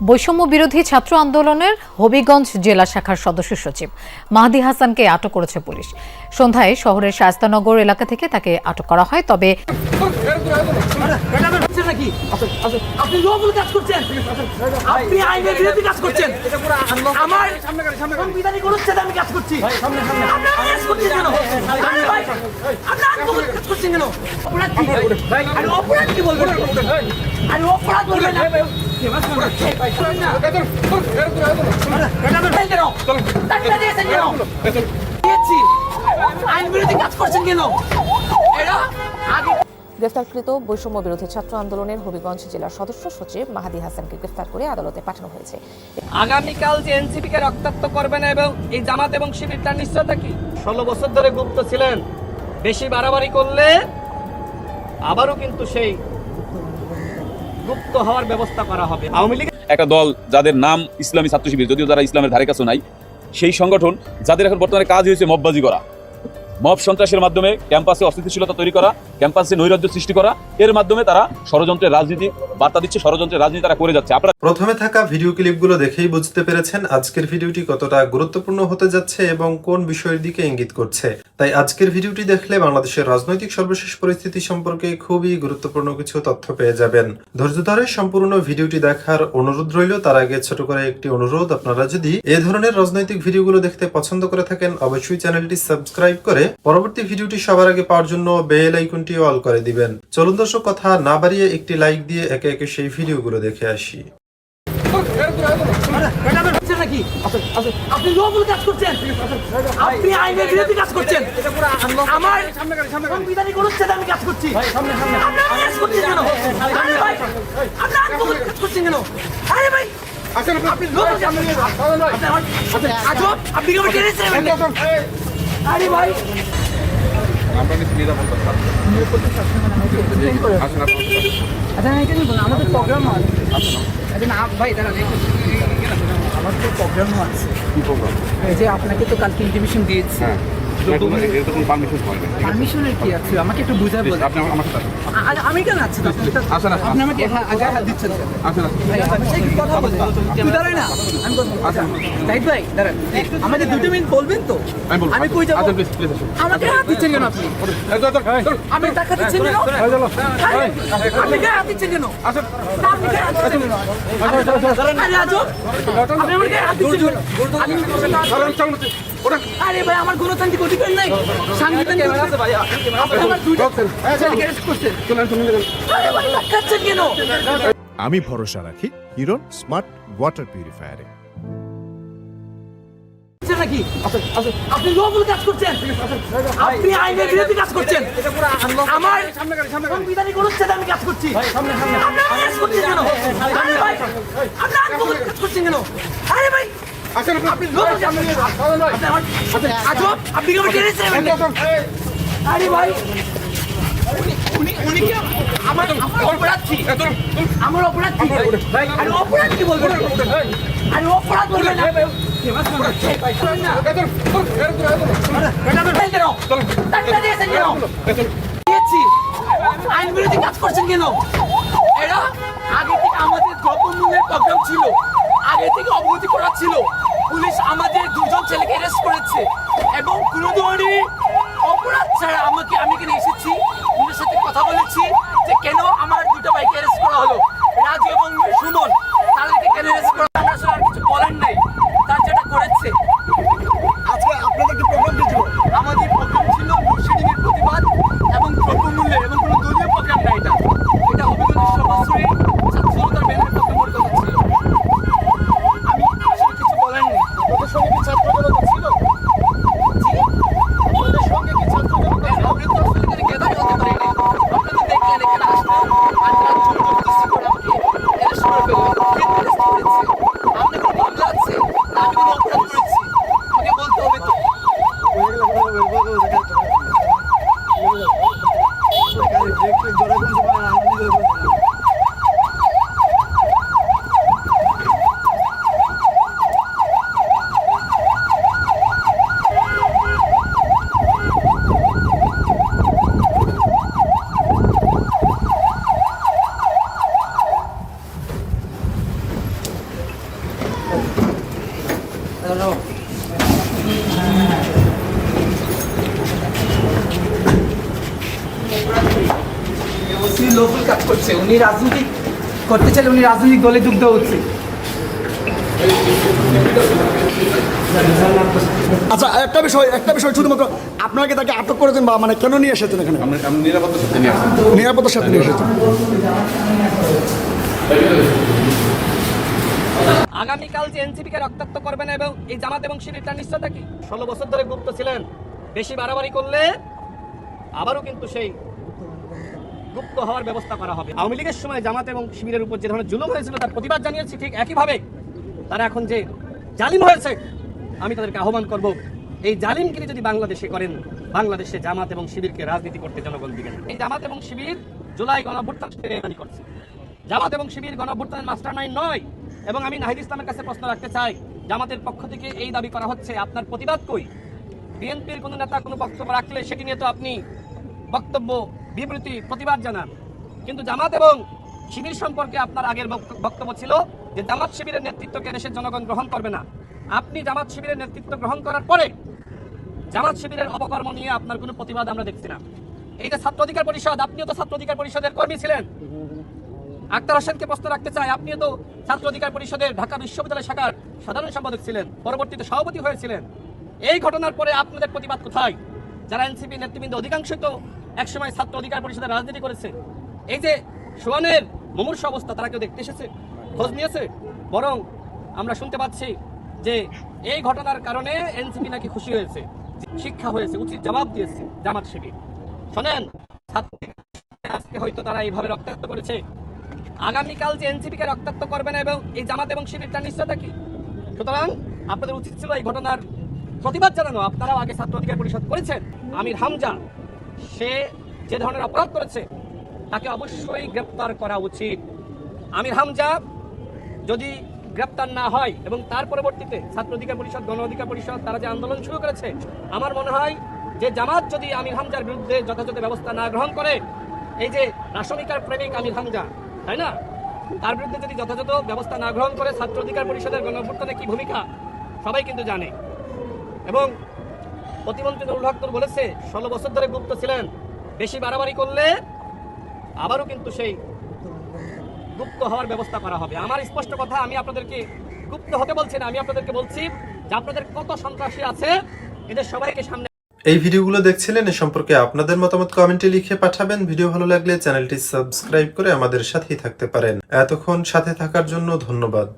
বৈষম্য বিরোধী ছাত্র আন্দোলনের হবিগঞ্জ জেলা শাখার সদস্য সচিব মাহদি হাসানকে আটক করেছে পুলিশ। সন্ধ্যায় শহরের শায়েস্তানগর এলাকা থেকে তাকে আটক করা হয়। তবে গ্রেফতারকৃত বৈষম্য বিরোধী ছাত্র আন্দোলনের হবিগঞ্জ জেলার সদস্য সচিব মাহদি হাসানকে গ্রেফতার করে আদালতে পাঠানো হয়েছে। আগামীকাল যে এনসিপি কে রক্তাক্ত করবে না এবং এই জামাত এবং শিবির তার নিশ্চয়তা কি? 16 বছর ধরে গুপ্ত ছিলেন, বেশি বাড়াবাড়ি করলে আবারও কিন্তু সেই গুপ্ত হওয়ার ব্যবস্থা করা হবে। আওয়ামী লীগ একটা দল যাদের নাম ইসলামী ছাত্র শিবির, যদিও যারা ইসলামের ধারে কাছে নাই, সেই সংগঠন যাদের এখন বর্তমানে কাজ হয়েছে মববাজি করা, মব সন্ত্রাসের মাধ্যমে ক্যাম্পাসে অস্থিতিশীলতা তৈরি করা, ক্যাম্পাসে নৈরাজ্য সৃষ্টি করা, এর মাধ্যমে তারা ষড়যন্ত্রের রাজনীতি বার্তা দিচ্ছে, ষড়যন্ত্রের রাজনীতি তারা করে যাচ্ছে। আপনারা প্রথমে থাকা ভিডিও ক্লিপগুলো দেখেই বুঝতে পেরেছেন আজকের ভিডিওটি কতটা গুরুত্বপূর্ণ হতে যাচ্ছে এবং কোন বিষয়ের দিকে ইঙ্গিত করছে। তাই আজকের ভিডিওটি দেখলে বাংলাদেশের রাজনৈতিক সর্বশেষ পরিস্থিতি সম্পর্কে খুবই গুরুত্বপূর্ণ কিছু তথ্য পেয়ে যাবেন। ধৈর্য ধরে সম্পূর্ণ ভিডিওটি দেখার অনুরোধ রইল। তার আগে ছোট করে একটি অনুরোধ, আপনারা যদি এই ধরনের রাজনৈতিক ভিডিওগুলো দেখতে পছন্দ করে থাকেন অবশ্যই চ্যানেলটি সাবস্ক্রাইব করে পরবর্তী ভিডিওটি সবার আগে পাওয়ার জন্য বেল আইকনটি অল করে দিবেন। চলুন দর্শক, কথা না বাড়িয়ে একটি লাইক দিয়ে একে একে সেই ভিডিওগুলো দেখে আসি। আপনি লবল কাজ করছেন, আপনি আইনের বিরোধী কাজ করছেন, আমার সংবিধানিক অনুচ্ছেদে আমি কাজ করছি, আপনি কাজ করছেন কেন? আরে ভাই, আপনি আইনগত কাজ করছেন কেন? আরে ভাই, আপনি লবল কাজ করছেন, আজব আপনি কি আমার টেনেছেন? আরে ভাই, আমাদের প্রোগ্রাম আছে। না ভাই দাঁড়ান, আমার তো প্রোগ্রামও আছে। কি প্রোগ্রাম? এই যে আপনাকে তো কালকে ইনভিটেশন দিয়েছি। পারমিশনের কি আছে আমাকে একটু বুঝাবো। আমি কেন আছি? আপনি আমাকে আগে হাত দিচ্ছেন। কথা বলবেন তুই দাঁড়াই না, আমি রাইট ভাই দাঁড়ান, আমাকে 2 মিনিট বলবেন তো? আমি কই যাবো? আমাকে হাত দিচ্ছেন কেন আপনি? আমি টাকা দিচ্ছেন কেন? আপনি কে হাত দিচ্ছেন কেন? আপনি কে হাত দিচ্ছেন কেন? আরে আজব, আপনি আমাকে হাত দিচ্ছেন কেন? আরে ভাই, আমার গণতান্ত্রিক অধিকার নাই, সাংবিধানিক আছে ভাই। আমার দুটো অ্যারেস্ট করছেন, আরে ভাই কাচ্ছেন কেন? আমি ভরসা রাখি হিরন স্মার্ট ওয়াটার পিউরিফায়ারে। নাকি আপনি লবল কাজ করছেন, আপনি আইনের বিরোধী কাজ করছেন, আমার সংবিধানিক অনুচ্ছেদে আমি কাজ করছি, আপনি অ্যারেস্ট করছেন কেন? আরে ভাই, আপনি আইনগত কাজ করছেন কেন? আরে ভাই, আপনি লবল কাজ করছেন, আজব আপনি কি আমার টেনেছেন? আরে ভাই, উনি কি আমার অপরাধ কি? আমার অপরাধ কি? আরে অপরাধ কি বলবেন? আরে অপরাধ বলবেন না, আইন বিরোধী কাজ করছেন কেন? এরা আগে থেকে আমাদের দ্রব্যমূল্যের প্রোগ্রাম ছিল, আগে থেকে অবগতি করা ছিল। পুলিশ আমাদের 2 জন ছেলেকে অ্যারেস্ট করেছে এবং কোনো ধরনের অপরাধ ছাড়া আমি এখানে এসেছি, পুলিশের সাথে কথা বলেছি যে কেন আমার 2টা বাইক অ্যারেস্ট করা হলো, রাজু এবং সুমন, তাদেরকে কেন অ্যারেস্ট করা? আমরা আসলে আর কিছু বলেন নাই, তার যেটা করেছে। আজকে আপনাদের কি প্রোগ্রাম ছিল? আমাদের প্রোগ্রাম ছিল লোডশেডিংয়ের প্রতিবাদ এবং দ্রব্যমূল্যের, এবং কোনো দলীয় প্রোগ্রাম না। এটা হবিগঞ্জের সর্বস্তরে ছাত্রজনতার ব্যানারে প্রোগ্রামের কথা ছিল। আমি আসলে কিছু বলেন নাই। ওদের সঙ্গে কি ছাত্রজনতা ছিল? ওদের সঙ্গে কি ছাত্রজনতা ছিল? আপনি তো আসলে এখানে গেদারি হতে পারেন না। আপনি তো দেখলেন এখানে আসলে আর জোর জবরদস্তি করে আমাকে অ্যারেস্ট করে ফেললেন। ওসি লোকাল কাজ করছে, উনি রাজনীতি করতে চাইলে উনি রাজনৈতিক দলে যুক্ত হচ্ছে। আচ্ছা, একটা বিষয় শুধুমাত্র আপনাকে তাকে আটক করেছেন বা মানে কেন নিয়ে এসেছেন এখানে? নিরাপত্তার সাথে নিয়ে এসেছেন। আগামীকাল যে এনসিপিকে রক্তাক্ত করবে না এবং এই জামাত এবং শিবির তার নিশ্চয়তা কি? 16 বছর ধরে গুপ্ত ছিলেন, বেশি বাড়াবাড়ি করলে আবারও কিন্তু সেই গুপ্ত হওয়ার ব্যবস্থা করা হবে। আওয়ামী লীগের সময় জামাত এবং শিবিরের উপর যে ধরনের জুলুম হয়েছিল তার প্রতিবাদ জানিয়েছি, ঠিক একইভাবে তারা এখন যে জালিম হয়েছে আমি তাদেরকে আহ্বান করব, এই জালিমগিরি যদি বাংলাদেশে করেন, বাংলাদেশে জামাত এবং শিবিরকে রাজনীতি করতে জনগণ দিবেন। এই জামাত এবং শিবির জুলাই গণঅভ্যুত্থান করছে, জামাত এবং শিবির গণঅভ্যুত্থানের মাস্টারমাইন্ড নয়। এবং আমি নাহিদ ইসলামের কাছে প্রশ্ন রাখতে চাই, জামাতের পক্ষ থেকে এই দাবি করা হচ্ছে, আপনার প্রতিবাদ কই? বিএনপির কোনো নেতা কোনো বক্তব্য রাখলে সেটি নিয়ে তো আপনি বক্তব্য, বিবৃতি, প্রতিবাদ জানান, কিন্তু জামাত এবং শিবির সম্পর্কে আপনার আগের বক্তব্য ছিল যে জামাত শিবিরের নেতৃত্বকে দেশের জনগণ গ্রহণ করবে না। আপনি জামাত শিবিরের নেতৃত্ব গ্রহণ করার পরে জামাত শিবিরের অপকর্ম নিয়ে আপনার কোনো প্রতিবাদ আমরা দেখছি না। এই যে ছাত্র অধিকার পরিষদ, আপনিও তো ছাত্র অধিকার পরিষদের কর্মী ছিলেন। আক্তার হোসেনকে প্রশ্ন রাখতে চাই, আপনিও তো ছাত্র অধিকার পরিষদের ঢাকা বিশ্ববিদ্যালয় শাখার সাধারণ সম্পাদক ছিলেন, পরবর্তীতে সভাপতি হয়েছিলেন। এই ঘটনার পরে আপনাদের প্রতিবাদ কোথায়? যারা এনসিপি নেতৃবৃন্দ অধিকাংশই তো একসময় ছাত্র অধিকার পরিষদের রাজনীতি করেছে। এই যে সোয়ানের মুমূর্ষু অবস্থা, তারা কেউ দেখতে এসেছে, খোঁজ নিয়েছে? বরং আমরা শুনতে পাচ্ছি যে এই ঘটনার কারণে এনসিপি নাকি খুশি হয়েছে, শিক্ষা হয়েছে, উচিত জবাব দিয়েছে জামাত শিবির। শোনেন, আজকে হয়তো তারা এইভাবে রক্তাক্ত করেছে, আগামীকাল যে এনসিপিকে রক্তাক্ত করবে না এবং এই জামাত এবং শিবির তার নিশ্চয়তা কি? সুতরাং আপনাদের উচিত ছিল এই ঘটনার প্রতিবাদ জানানো। আপনারাও আগে ছাত্র অধিকার পরিষদ করেছেন। আমির হামজা সে যে ধরনের অপরাধ করেছে তাকে অবশ্যই গ্রেপ্তার করা উচিত। আমির হামজা যদি গ্রেপ্তার না হয় এবং তার পরবর্তীতে ছাত্র অধিকার পরিষদ, গণ অধিকার পরিষদ তারা যে আন্দোলন শুরু করেছে, আমার মনে হয় যে জামাত যদি আমির হামজার বিরুদ্ধে যথাযথ ব্যবস্থা না গ্রহণ করে, এই যে রাশমিকার প্রেমিক আমির হামজা, তাই না, তার বিরুদ্ধে যদি যথাযথ ব্যবস্থা না গ্রহণ করে, ছাত্র অধিকার পরিষদের গণঅভ্যুত্থানে কি ভূমিকা সবাই কিন্তু জানে। এবং প্রতিমন্ত্রী নুরুল হক বলেছে 16 বছর ধরে গুপ্ত ছিলেন, বেশি বাড়াবাড়ি করলে আবারও কিন্তু সেই গুপ্ত হওয়ার ব্যবস্থা করা হবে। আমার স্পষ্ট কথা, আমি আপনাদেরকে গুপ্ত হতে বলছি না, আমি আপনাদেরকে বলছি যে আপনাদের কত সন্ত্রাসী আছে এদের সবাইকে সামনে। এই ভিডিওগুলো দেখছিলেন, এ সম্পর্কে আপনাদের মতামত কমেন্টে লিখে পাঠাবেন। ভিডিও ভালো লাগলে চ্যানেলটি সাবস্ক্রাইব করে আমাদের সাথেই থাকতে পারেন। এতক্ষণ সাথে থাকার জন্য ধন্যবাদ।